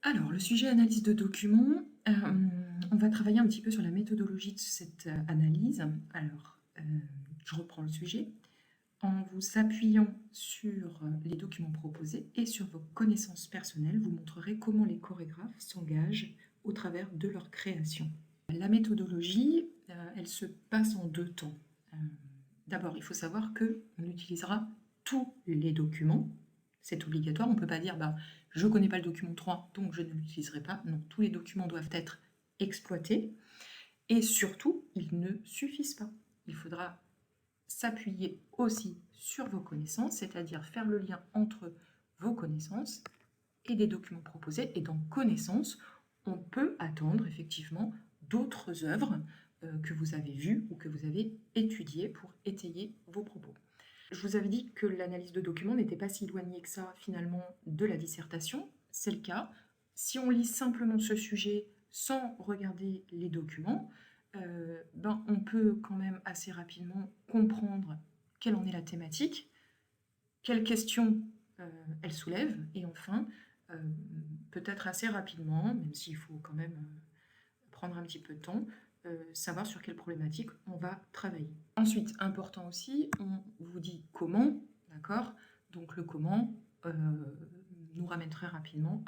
Alors, le sujet analyse de documents, on va travailler un petit peu sur la méthodologie de cette analyse. Alors, je reprends le sujet. En vous appuyant sur les documents proposés et sur vos connaissances personnelles, vous montrerez comment les chorégraphes s'engagent au travers de leur création. La méthodologie, elle se passe en deux temps. D'abord, il faut savoir qu'on utilisera tous les documents. C'est obligatoire, on ne peut pas dire je ne connais pas le document 3, donc je ne l'utiliserai pas. Non, tous les documents doivent être exploités. Et surtout, ils ne suffisent pas. Il faudra s'appuyer aussi sur vos connaissances, c'est-à-dire faire le lien entre vos connaissances et des documents proposés. Et dans connaissances, on peut attendre effectivement d'autres œuvres que vous avez vues ou que vous avez étudiées pour étayer vos propos. Je vous avais dit que l'analyse de documents n'était pas si éloignée que ça finalement de la dissertation. C'est le cas. Si on lit simplement ce sujet sans regarder les documents, on peut quand même assez rapidement comprendre quelle en est la thématique, quelles questions elle soulève, et enfin, peut-être assez rapidement, même s'il faut quand même prendre un petit peu de temps, savoir sur quelle problématique on va travailler. Ensuite, important aussi, on vous dit comment, d'accord? Donc le comment nous ramène très rapidement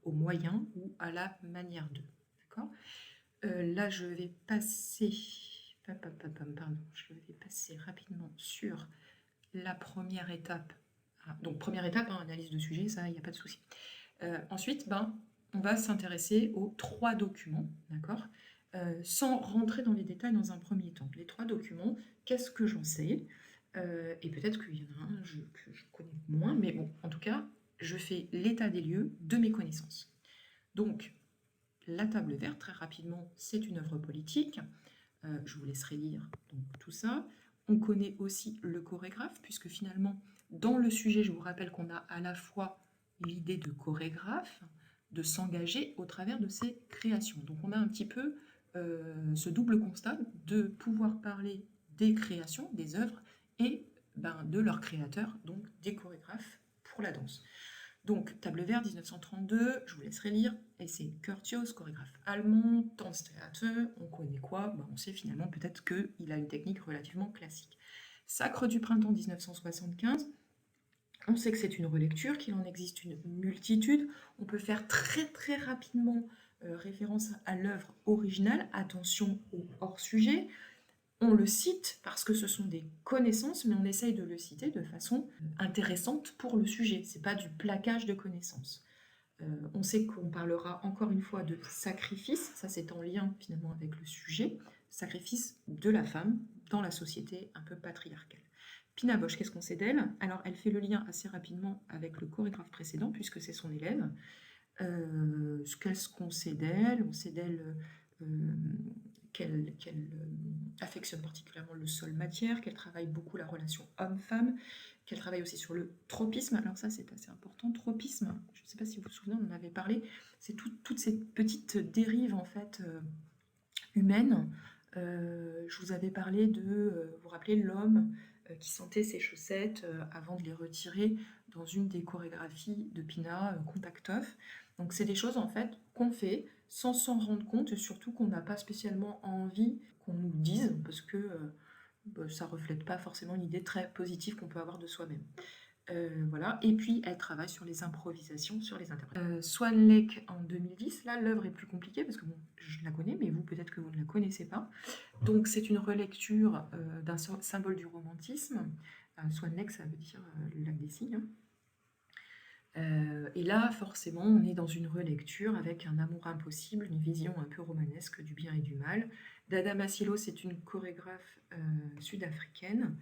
au moyen ou à la manière de, d'accord? Là, je vais passer, je vais passer rapidement sur la première étape. Donc première étape, analyse de sujet, ça, il n'y a pas de souci. Ensuite, on va s'intéresser aux 3 documents, d'accord, sans rentrer dans les détails dans un premier temps. Les 3 documents, qu'est-ce que j'en sais? Et peut-être qu'il y en a un que je connais moins, mais bon, en tout cas, je fais l'état des lieux de mes connaissances. Donc, la table verte, très rapidement, c'est une œuvre politique. Je vous laisserai lire donc, tout ça. On connaît aussi le chorégraphe, puisque finalement, dans le sujet, je vous rappelle qu'on a à la fois l'idée de chorégraphe, de s'engager au travers de ses créations. Donc on a un petit peu ce double constat de pouvoir parler des créations, des œuvres, et de leurs créateurs, donc des chorégraphes pour la danse. Donc, Table verte, 1932, je vous laisserai lire, et c'est Curtius, chorégraphe allemand, Tanztheater, on connaît quoi? On sait finalement peut-être qu'il a une technique relativement classique. Sacre du printemps, 1975, on sait que c'est une relecture, qu'il en existe une multitude, on peut faire très très rapidement référence à l'œuvre originale, attention au hors-sujet, on le cite parce que ce sont des connaissances, mais on essaye de le citer de façon intéressante pour le sujet. C'est pas du plaquage de connaissances. On sait qu'on parlera encore une fois de sacrifice, ça c'est en lien finalement avec le sujet, sacrifice de la femme dans la société un peu patriarcale. Pina Bausch, qu'est-ce qu'on sait d'elle? Alors elle fait le lien assez rapidement avec le chorégraphe précédent, puisque c'est son élève. Qu'est-ce qu'on sait d'elle? On sait d'elle qu'elle affectionne particulièrement le sol-matière, qu'elle travaille beaucoup la relation homme-femme, qu'elle travaille aussi sur le tropisme. Alors ça, c'est assez important. Tropisme, je ne sais pas si vous vous souvenez, on en avait parlé, c'est toutes ces petites dérives en fait humaines. Je vous avais parlé vous vous rappelez, l'homme qui sentait ses chaussettes avant de les retirer dans une des chorégraphies de Pina, Contact Off. Donc c'est des choses en fait qu'on fait sans s'en rendre compte, et surtout qu'on n'a pas spécialement envie qu'on nous dise, parce que ça ne reflète pas forcément une idée très positive qu'on peut avoir de soi-même. Voilà. Et puis elle travaille sur les improvisations, sur les interprètes. Swan Lake en 2010, là l'œuvre est plus compliquée parce que bon, je la connais, mais vous peut-être que vous ne la connaissez pas. Donc c'est une relecture d'un symbole du romantisme. Swan Lake, ça veut dire le lac des cygnes. Et là, forcément, on est dans une relecture avec un amour impossible, une vision un peu romanesque du bien et du mal. Dada Masilo, c'est une chorégraphe sud-africaine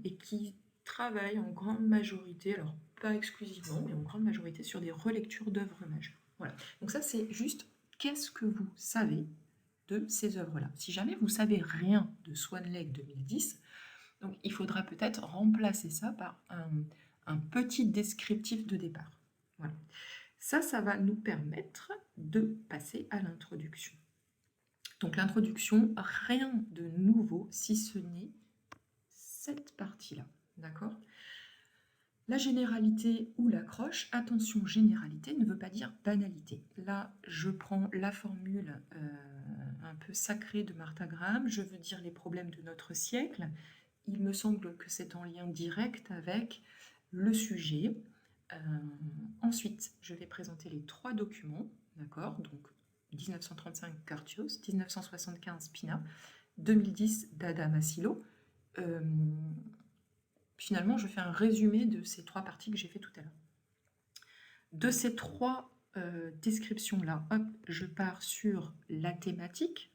et qui travaille en grande majorité, alors pas exclusivement, mais en grande majorité sur des relectures d'œuvres majeures. Voilà. Donc ça, c'est juste qu'est-ce que vous savez de ces œuvres-là. Si jamais vous savez rien de Swan Lake 2010, donc il faudra peut-être remplacer ça par un petit descriptif de départ. Voilà. Ça va nous permettre de passer à l'introduction. Donc l'introduction, rien de nouveau si ce n'est cette partie-là, d'accord? La généralité ou l'accroche, attention, généralité ne veut pas dire banalité. Là, je prends la formule un peu sacrée de Martha Graham, je veux dire les problèmes de notre siècle. Il me semble que c'est en lien direct avec le sujet. Ensuite, je vais présenter les 3 documents, d'accord? Donc 1935 Curtius, 1975 Pina, 2010 Dada Masilo. Finalement, je fais un résumé de ces 3 parties que j'ai fait tout à l'heure. De ces 3 descriptions-là, hop, je pars sur la thématique.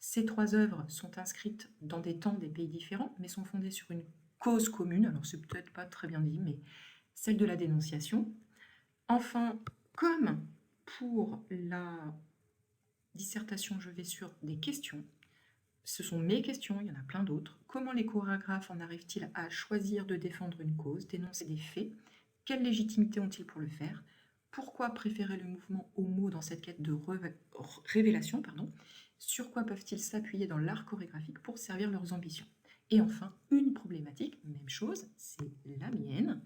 Ces 3 œuvres sont inscrites dans des temps, des pays différents, mais sont fondées sur une cause commune. Alors, c'est peut-être pas très bien dit, mais celle de la dénonciation. Enfin, comme pour la dissertation, je vais sur des questions. Ce sont mes questions, il y en a plein d'autres. Comment les chorégraphes en arrivent-ils à choisir de défendre une cause, d'énoncer des faits? Quelle légitimité ont-ils pour le faire? Pourquoi préférer le mouvement au mot dans cette quête de révélation, Sur quoi peuvent-ils s'appuyer dans l'art chorégraphique pour servir leurs ambitions? Et enfin, une problématique, même chose, c'est la mienne.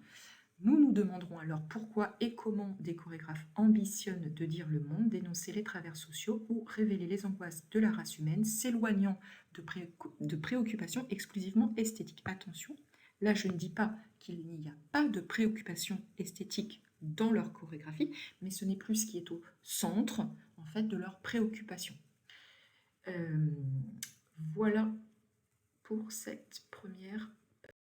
Nous nous demanderons alors pourquoi et comment des chorégraphes ambitionnent de dire le monde, d'énoncer les travers sociaux ou révéler les angoisses de la race humaine, s'éloignant de préoccupations exclusivement esthétiques. Attention, là je ne dis pas qu'il n'y a pas de préoccupations esthétiques dans leur chorégraphie, mais ce n'est plus ce qui est au centre en fait de leurs préoccupations. Voilà pour cette première